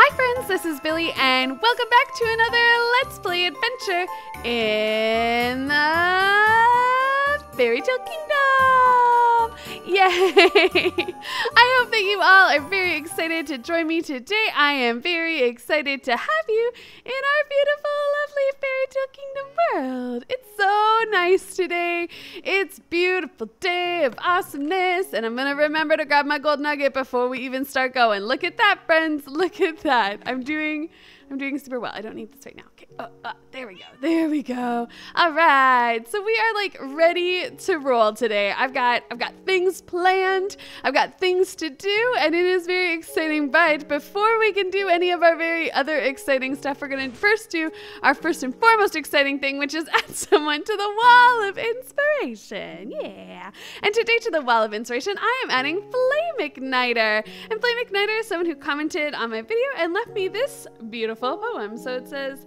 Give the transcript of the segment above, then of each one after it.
Hi friends, this is Billy and welcome back to another Let's Play adventure in the Fairy Tale Kingdom! Yay! I hope that you all are very excited to join me today. I am very excited to have you in our beautiful, lovely Fairy Tale Kingdom world. It's so nice today. It's a beautiful day of awesomeness, and I'm gonna remember to grab my gold nugget before we even start going. Look at that, friends. Look at that. I'm doing super well. I don't need this right now. Okay. There we go. There we go. All right. So we are like ready to roll today. I've got things planned. I've got things to do, and it is very exciting. But before we can do any of our very other exciting stuff, we're gonna first do our first and foremost exciting thing, which is add someone to the wall of inspiration. Yeah. And today to the wall of inspiration, I am adding Flame Igniter. And Flame Igniter is someone who commented on my video and left me this beautiful poem. So it says,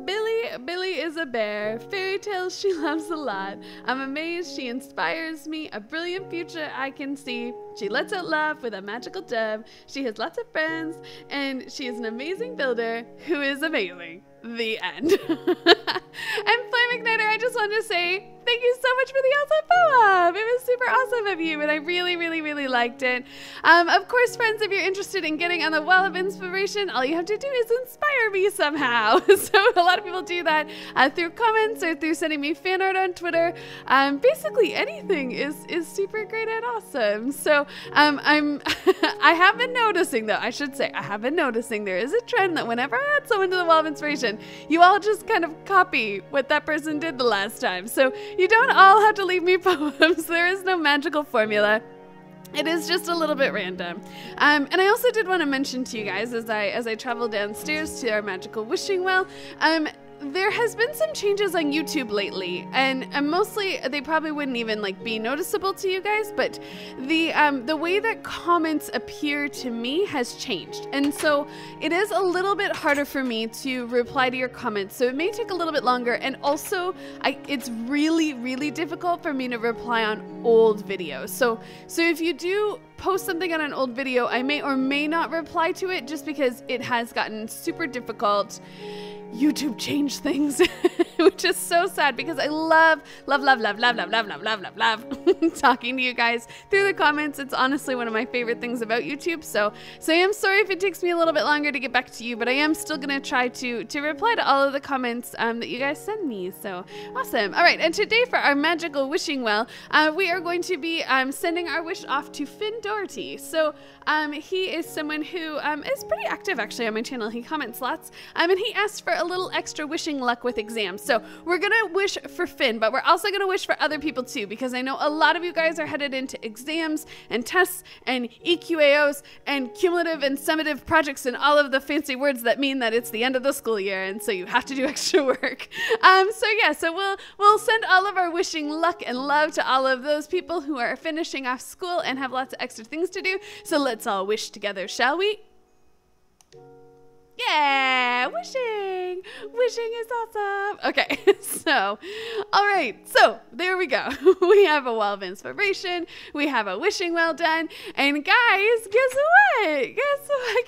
Billy is a bear, fairy tales she loves a lot. I'm amazed she inspires me, a brilliant future I can see. She lets out love with a magical dove. She has lots of friends, and she is an amazing builder who is amazing. The end. And Flame Igniter, I just wanted to say thank you so much for the awesome poem. It was super awesome of you, and I really, really, really liked it. Of course, friends, if you're interested in getting on the wall of inspiration, all you have to do is inspire me somehow. So a lot of people do that through comments or through sending me fan art on Twitter. Basically anything is super great and awesome. So I have been noticing, though, I should say, I have been noticing there is a trend that whenever I add someone to the wall of inspiration, you all just kind of copy what that person did the last time. So you don't all have to leave me poems. There is no magical formula. It is just a little bit random. And I also did want to mention to you guys as I travel downstairs to our magical wishing well, there has been some changes on YouTube lately, and mostly they probably wouldn't even like be noticeable to you guys, but the way that comments appear to me has changed, and so it is a little bit harder for me to reply to your comments. So it may take a little bit longer, and also it's really difficult for me to reply on old videos. So if you do post something on an old video, I may or may not reply to it just because it has gotten super difficult. YouTube changed things, which is so sad because I love talking to you guys through the comments. It's honestly one of my favorite things about YouTube. So I am sorry if it takes me a little bit longer to get back to you, but I am still gonna try to reply to all of the comments that you guys send me. So awesome. All right, and today for our magical wishing well, we are going to be sending our wish off to Finn Doherty. So he is someone who is pretty active actually on my channel. He comments lots, and he asked for a little extra wishing luck with exams. So we're gonna wish for Finn, but we're also gonna wish for other people too, because I know a lot of you guys are headed into exams and tests and EQAOs and cumulative and summative projects and all of the fancy words that mean that it's the end of the school year, and so you have to do extra work. So we'll send all of our wishing luck and love to all of those people who are finishing off school and have lots of extra things to do. So let's all wish together, shall we? Yeah, wishing is awesome. Okay, so, all right, so there we go. We have a wall of inspiration. We have a wishing well done. And guys, guess what? Guess what?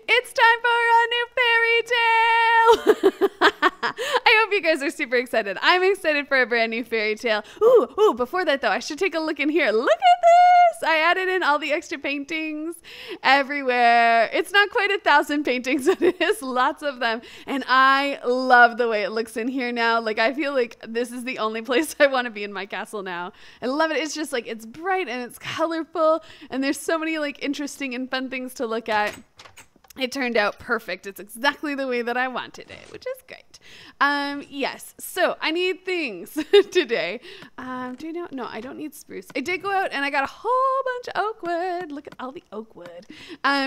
It's time for a new fairy tale. I hope you guys are super excited. I'm excited for a brand new fairy tale. Ooh, before that though, I should take a look in here. Look at this. I added in all the extra paintings everywhere. It's not quite 1,000 paintings, but it is lots of them. And I love the way it looks in here now. Like, I feel like this is the only place I want to be in my castle now. I love it. It's just like, it's bright and it's colorful, and there's so many like interesting and fun things to look at. It turned out perfect. It's exactly the way that I wanted it, which is great. Yes, so I need things today. Do you know? No, I don't need spruce. I did go out and I got a whole bunch of oak wood. Look at all the oak wood.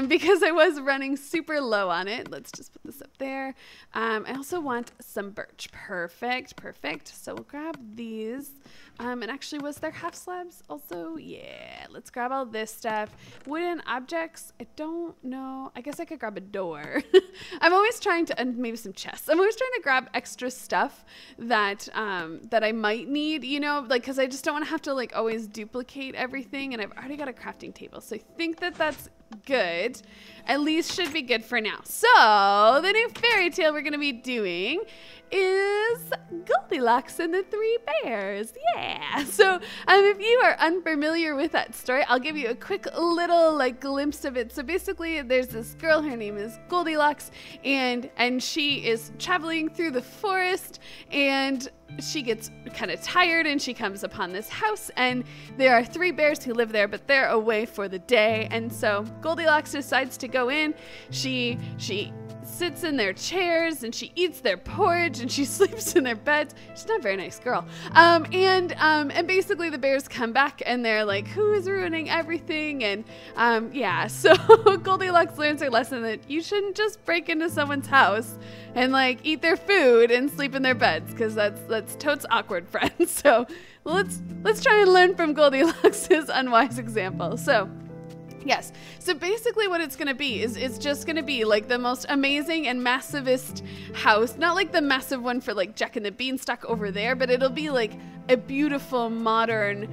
Because I was running super low on it. Let's just put this up there. I also want some birch. Perfect. So we'll grab these. And actually, was there half slabs also? Yeah, let's grab all this stuff. Wooden objects, I don't know. I guess I could grab a door. I'm always trying to, and maybe some chests. I'm always trying to grab extra stuff that that I might need, you know, like, because I just don't want to have to like always duplicate everything, and I've already got a crafting table, so I think that that's good. At least should be good for now. So the new fairy tale we're gonna be doing is Goldilocks and the Three Bears. Yeah. So if you are unfamiliar with that story, I'll give you a quick little like glimpse of it. So basically there's this girl, her name is Goldilocks, and she is traveling through the forest, and she gets kind of tired, and she comes upon this house, and there are three bears who live there, but they're away for the day. And so Goldilocks decides to go in. She sits in their chairs, and she eats their porridge, and she sleeps in their beds. She's not a very nice girl. And basically the bears come back, and they're like, who is ruining everything? And yeah, so Goldilocks learns her lesson that you shouldn't just break into someone's house and like eat their food and sleep in their beds, because that's totes awkward, friends. So let's try and learn from Goldilocks' unwise example. So yes, so basically what it's gonna be is it's just gonna be like the most amazing and massivest house, not like the massive one for like Jack and the Beanstalk over there, but it'll be like a beautiful, modern,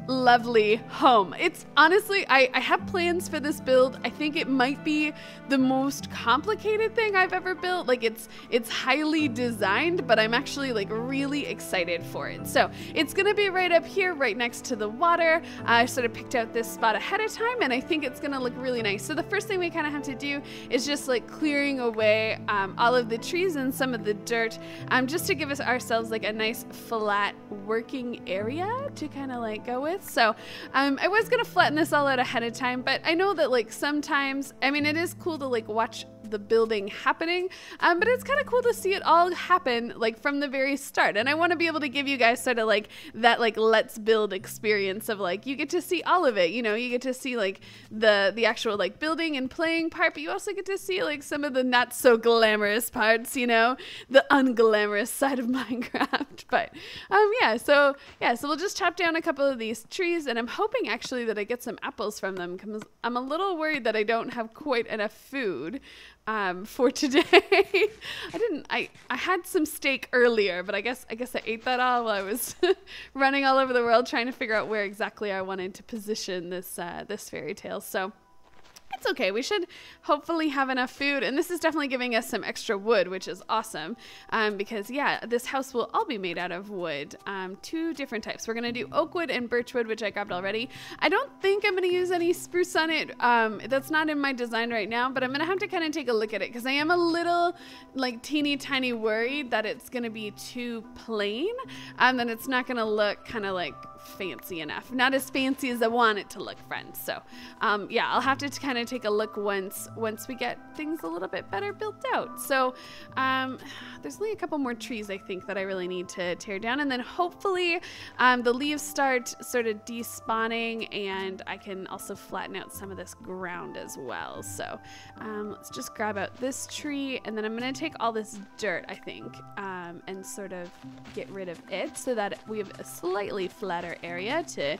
lovely home. It's honestly, I have plans for this build. I think it might be the most complicated thing I've ever built. Like it's highly designed, but I'm actually like really excited for it. So it's gonna be right up here, right next to the water. I sort of picked out this spot ahead of time, and I think it's gonna look really nice. So the first thing we kind of have to do is just like clearing away all of the trees and some of the dirt, just to give ourselves like a nice flat working area to kind of like go with. So I was gonna flatten this all out ahead of time, but I know that like sometimes, I mean, it is cool to like watch the building happening, but it's kind of cool to see it all happen like from the very start. And I want to be able to give you guys sort of like that like let's build experience of like you get to see all of it, you know, you get to see like the actual like building and playing part, but you also get to see like some of the not so glamorous parts, you know, the unglamorous side of Minecraft. But so we'll just chop down a couple of these trees, and I'm hoping actually that I get some apples from them, because I'm a little worried that I don't have quite enough food for today. I had some steak earlier, but I guess I ate that all while I was running all over the world trying to figure out where exactly I wanted to position this this fairy tale. So it's okay. We should hopefully have enough food. And this is definitely giving us some extra wood, which is awesome. Because yeah, this house will all be made out of wood. Two different types. We're going to do oak wood and birch wood, which I grabbed already. I don't think I'm going to use any spruce on it. That's not in my design right now, but I'm going to have to kind of take a look at it, because I am a little like teeny tiny worried that it's going to be too plain. And then it's not going to look kind of like fancy enough. Not as fancy as I want it to look, friends. So yeah, I'll have to kind of take a look once we get things a little bit better built out. So there's only a couple more trees I think that I really need to tear down, and then hopefully the leaves start sort of despawning, and I can also flatten out some of this ground as well. So let's just grab out this tree, and then I'm going to take all this dirt, I think, and sort of get rid of it so that we have a slightly flatter area to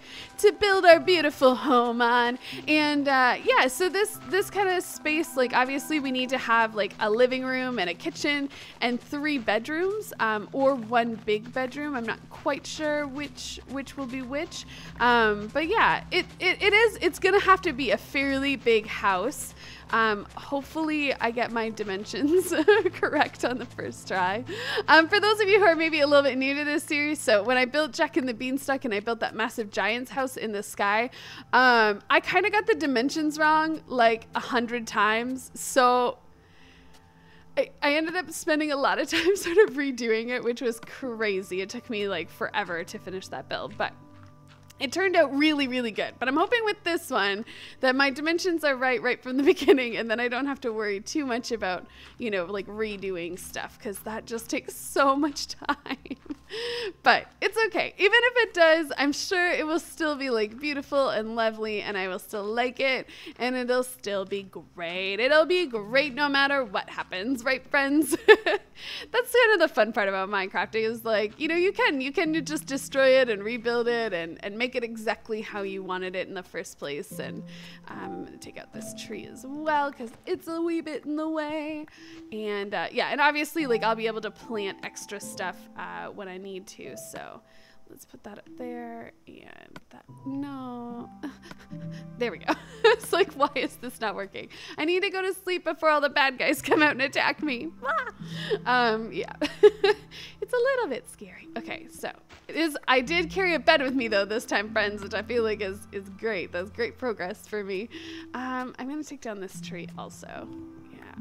build our beautiful home on. And yeah, so this kind of space, like obviously we need to have like a living room and a kitchen and 3 bedrooms, or 1 big bedroom. I'm not quite sure which will be which, but yeah, it's gonna have to be a fairly big house. Hopefully I get my dimensions correct on the first try. For those of you who are maybe a little bit new to this series, so when I built Jack and the Beanstalk and I built that massive giant's house in the sky, I kind of got the dimensions wrong like 100 times. So I ended up spending a lot of time sort of redoing it, which was crazy. It took me like forever to finish that build, but it turned out really, really good. But I'm hoping with this one that my dimensions are right from the beginning, and then I don't have to worry too much about, you know, like redoing stuff, because that just takes so much time. But it's okay. Even if it does, I'm sure it will still be like beautiful and lovely, and I will still like it, and it'll still be great. It'll be great no matter what happens, right, friends? That's kind of the fun part about Minecraft is like, you know, you can just destroy it and rebuild it and make make it exactly how you wanted it in the first place. And I'm gonna take out this tree as well because it's a wee bit in the way. And yeah, and obviously like I'll be able to plant extra stuff when I need to. So let's put that up there and that, no. There we go. It's like, why is this not working? I need to go to sleep before all the bad guys come out and attack me. Yeah. It's a little bit scary. Okay, so I did carry a bed with me though this time, friends, which I feel like is great. That's great progress for me. I'm gonna take down this tree also.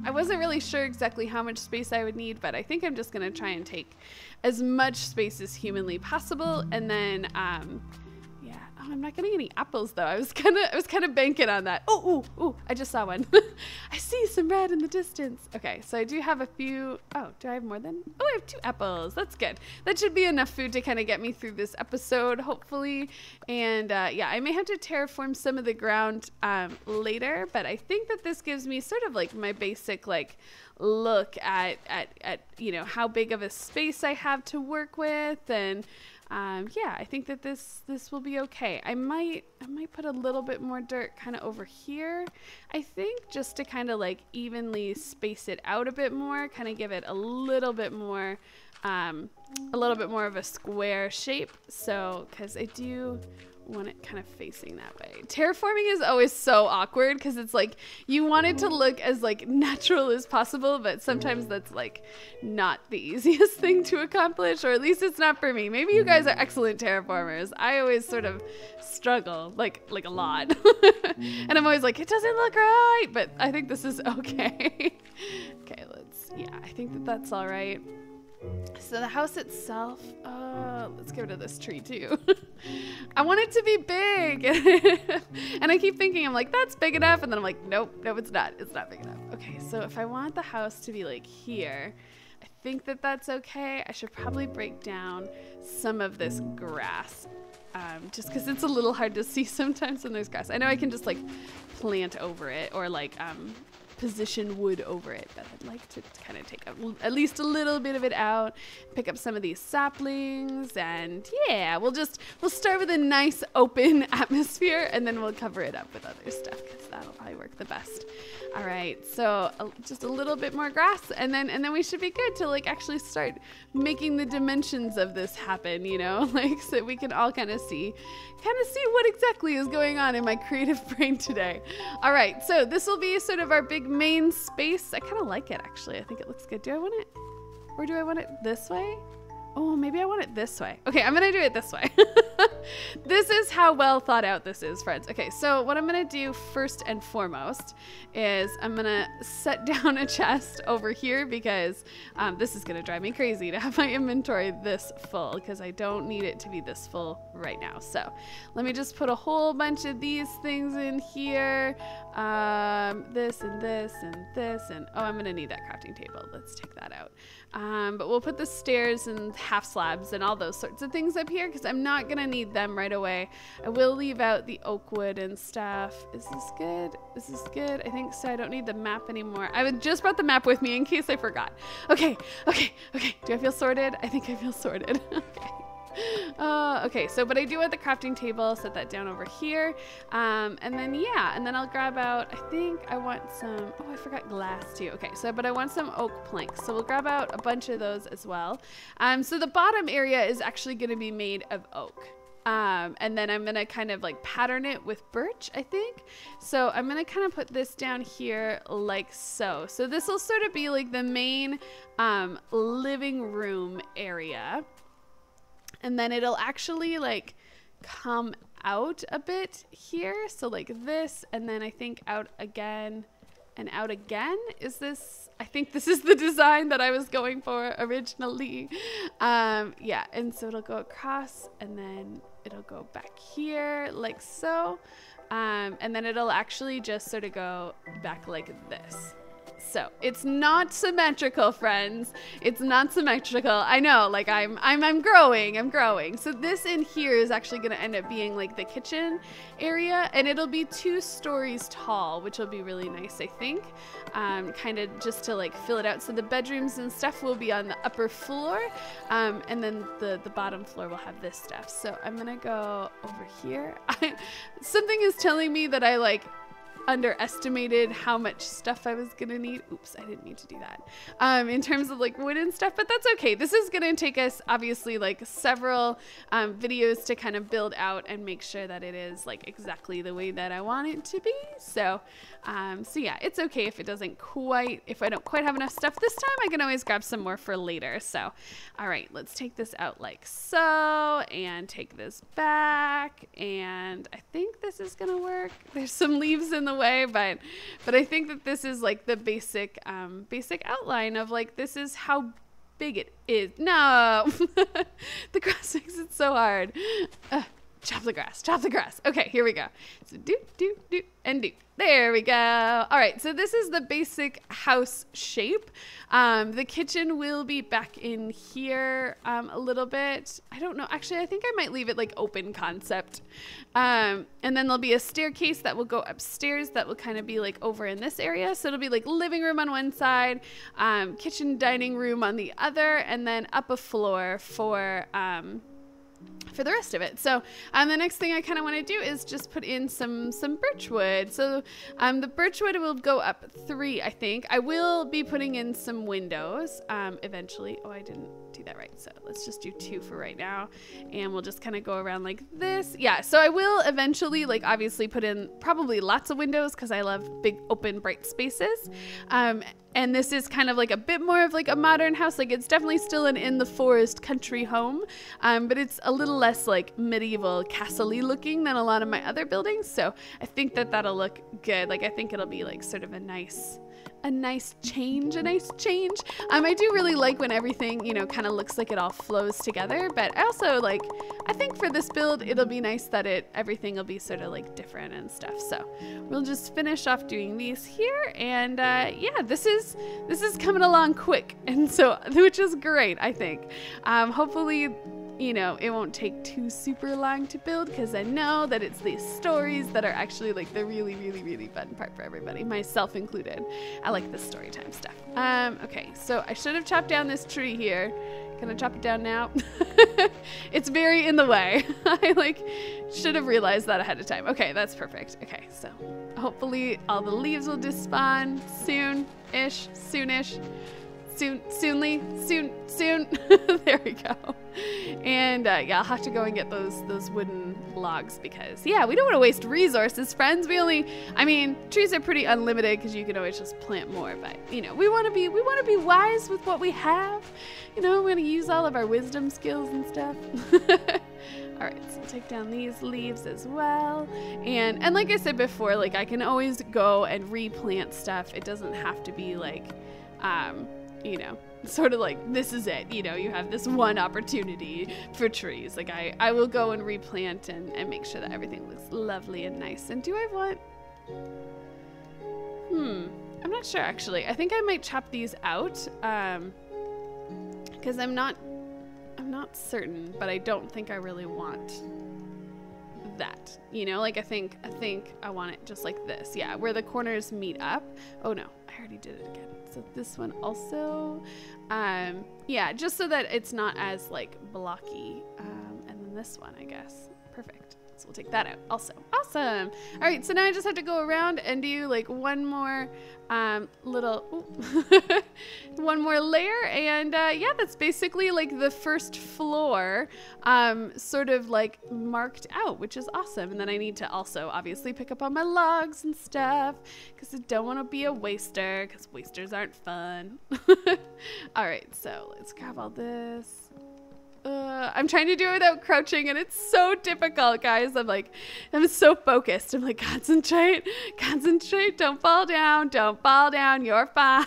I wasn't really sure exactly how much space I would need, but I think I'm just gonna try and take as much space as humanly possible, and then yeah. Oh, I'm not getting any apples though. I was kind of banking on that. Oh, I just saw one. I see some red in the distance. Okay, so I do have a few. Oh, do I have more than? Oh, I have 2 apples. That's good. That should be enough food to kind of get me through this episode, hopefully. And yeah, I may have to terraform some of the ground later, but I think that this gives me sort of like my basic like look at you know how big of a space I have to work with. And yeah, I think that this will be okay. I might put a little bit more dirt kind of over here, I think, just to kind of like evenly space it out a bit more, kind of give it a little bit more of a square shape. So, because I do want it kind of facing that way. Terraforming is always so awkward because it's like you want it to look as like natural as possible, but sometimes that's like not the easiest thing to accomplish, or at least it's not for me. Maybe you guys are excellent terraformers. I always sort of struggle like a lot. And I'm always like, it doesn't look right, but I think this is okay. Okay, yeah, I think that that's all right. So the house itself, let's get rid of this tree too. I want it to be big. And I keep thinking, I'm like, that's big enough. And then I'm like, nope, it's not. It's not big enough. Okay, so if I want the house to be like here, I think that that's okay. I should probably break down some of this grass. Just because it's a little hard to see sometimes when there's grass. I know I can just like plant over it or like position wood over it, but I'd like to kind of take at least a little bit of it out, pick up some of these saplings, and yeah, we'll start with a nice open atmosphere, and then we'll cover it up with other stuff because that'll probably work the best. All right, so just a little bit more grass, and then we should be good to like actually start making the dimensions of this happen, you know, like so we can all kind of see what exactly is going on in my creative brain today. All right, so this will be sort of our big main space. I kind of like it, actually. I think it looks good. Do I want it, or do I want it this way? Oh, maybe I want it this way. Okay, I'm gonna do it this way. This is how well thought out this is, friends. Okay, so what I'm gonna do first and foremost is I'm gonna set down a chest over here because this is gonna drive me crazy to have my inventory this full because I don't need it to be this full right now. So let me just put a whole bunch of these things in here. This and this and this, and oh, I'm gonna need that crafting table. Let's take that out. But we'll put the stairs and half slabs and all those sorts of things up here because I'm not gonna need them right away. I will leave out the oak wood and stuff. Is this good? Is this good? I think so. I don't need the map anymore. I just brought the map with me in case I forgot. Okay. Do I feel sorted? I think I feel sorted. Okay. Okay, so but I do want the crafting table, set that down over here, and then yeah, and then I'll grab out, I think I want some, oh, I forgot glass too. Okay, so but I want some oak planks, so we'll grab out a bunch of those as well. So the bottom area is actually going to be made of oak. And then I'm gonna kind of like pattern it with birch, I think. So I'm gonna kind of put this down here like so. So this will sort of be like the main living room area. And then it'll actually like come out a bit here. So like this, and then I think out again and out again. I think this is the design that I was going for originally. Yeah, and so it'll go across and then it'll go back here like so. And then it'll actually just sort of go back like this. So it's not symmetrical, friends. It's not symmetrical. I know, like I'm growing. So this in here is actually gonna end up being like the kitchen area, and it'll be 2 stories tall, which will be really nice, I think. Kind of just to like fill it out. So the bedrooms and stuff will be on the upper floor, and then the bottom floor will have this stuff. So I'm gonna go over here. Something is telling me that I like underestimated how much stuff I was gonna need. Oops, I didn't mean to do that. In terms of like wood and stuff, but that's okay. This is gonna take us obviously like several videos to kind of build out and make sure that it is like exactly the way that I want it to be. So yeah, it's okay if I don't quite have enough stuff this time. I can always grab some more for later. So, all right, let's take this out like so, and take this back, and I think this is gonna work. There's some leaves in the way, but I think that this is like the basic outline of like, this is how big it is. No, the grass makes it so hard. Chop the grass. Okay, here we go. So do, and do. There we go. All right, so this is the basic house shape. The kitchen will be back in here a little bit. I don't know. Actually, I think I might leave it like open concept. And then there'll be a staircase that will go upstairs that will kind of be like over in this area. So it'll be like living room on one side, kitchen, dining room on the other, and then up a floor for the rest of it. So the next thing I kind of want to do is just put in some birch wood. So the birch wood will go up 3, I think. I will be putting in some windows eventually. Oh, I didn't do that right. So let's just do 2 for right now. And we'll just kind of go around like this. Yeah, so I will eventually like obviously put in probably lots of windows because I love big open bright spaces. And this is kind of like a bit more of like a modern house. Like it's definitely still an in the forest country home, but it's a little less like medieval castle-y looking than a lot of my other buildings. So I think that that'll look good. Like I think it'll be like sort of a nice change. I do really like when everything, you know, kind of looks like it all flows together, but I also like, I think for this build, it'll be nice that everything will be sort of like different and stuff. So we'll just finish off doing these here. And yeah, this is coming along quick. And so, which is great, I think. Hopefully, you know, it won't take too super long to build because I know that it's these stories that are actually like the really, really, really fun part for everybody, myself included. I like the story time stuff. Okay, so I should have chopped down this tree here. Can I chop it down now? It's very in the way. I like should have realized that ahead of time. Okay, that's perfect. Okay, so hopefully all the leaves will despawn soon-ish, soonish. Soonly. There we go. And yeah, I'll have to go and get those wooden logs because yeah, we don't want to waste resources, friends. I mean, trees are pretty unlimited because you can always just plant more, but you know, we want to be wise with what we have. You know, we're going to use all of our wisdom skills and stuff. All right, so take down these leaves as well. And like I said before, like I can always go and replant stuff. It doesn't have to be like you know, sort of like this is it, you know, you have this one opportunity for trees. Like I will go and replant and make sure that everything looks lovely and nice. And do I want, I'm not sure actually. I think I might chop these out because I'm not certain, but I don't think I really want that, you know, like I think I want it just like this. Yeah, where the corners meet up. Oh no, I already did it again. So this one also, yeah, just so that it's not as like blocky. And then this one, I guess. Perfect. So we'll take that out also. Awesome. All right, so now I just have to go around and do like one more one more layer. And yeah, that's basically like the first floor sort of like marked out, which is awesome. And then I need to also obviously pick up all my logs and stuff because I don't want to be a waster because wasters aren't fun. All right, so let's grab all this. I'm trying to do it without crouching and it's so difficult, guys. I'm so focused. I'm like, concentrate, don't fall down, you're fine.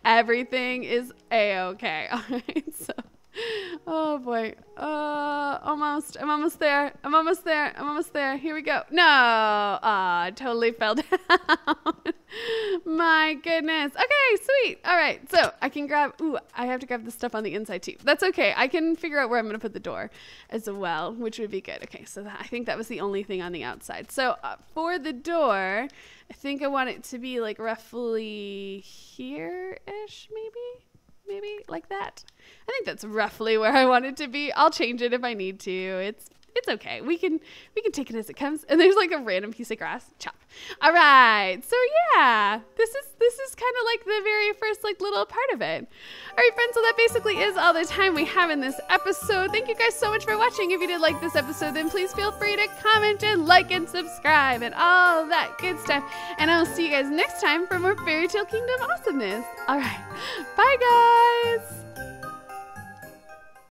Everything is a-okay. All right, so Oh boy. Almost. I'm almost there. I'm almost there. I'm almost there. Here we go. No. I totally fell down. My goodness. Okay, sweet. All right. So I can grab, I have to grab the stuff on the inside too. That's okay. I can figure out where I'm going to put the door as well, which would be good. Okay. So I think that was the only thing on the outside. So for the door, I think I want it to be like roughly here-ish, maybe like that. I think that's roughly where I want it to be. I'll change it if I need to. It's okay. We can take it as it comes. And there's like a random piece of grass. Chop. All right. So yeah, this is kind of like the very first like little part of it. All right, friends. So that basically is all the time we have in this episode. Thank you guys so much for watching. If you did like this episode, then please feel free to comment and like and subscribe and all that good stuff. And I'll see you guys next time for more Fairy Tale Kingdom awesomeness. All right. Bye, guys.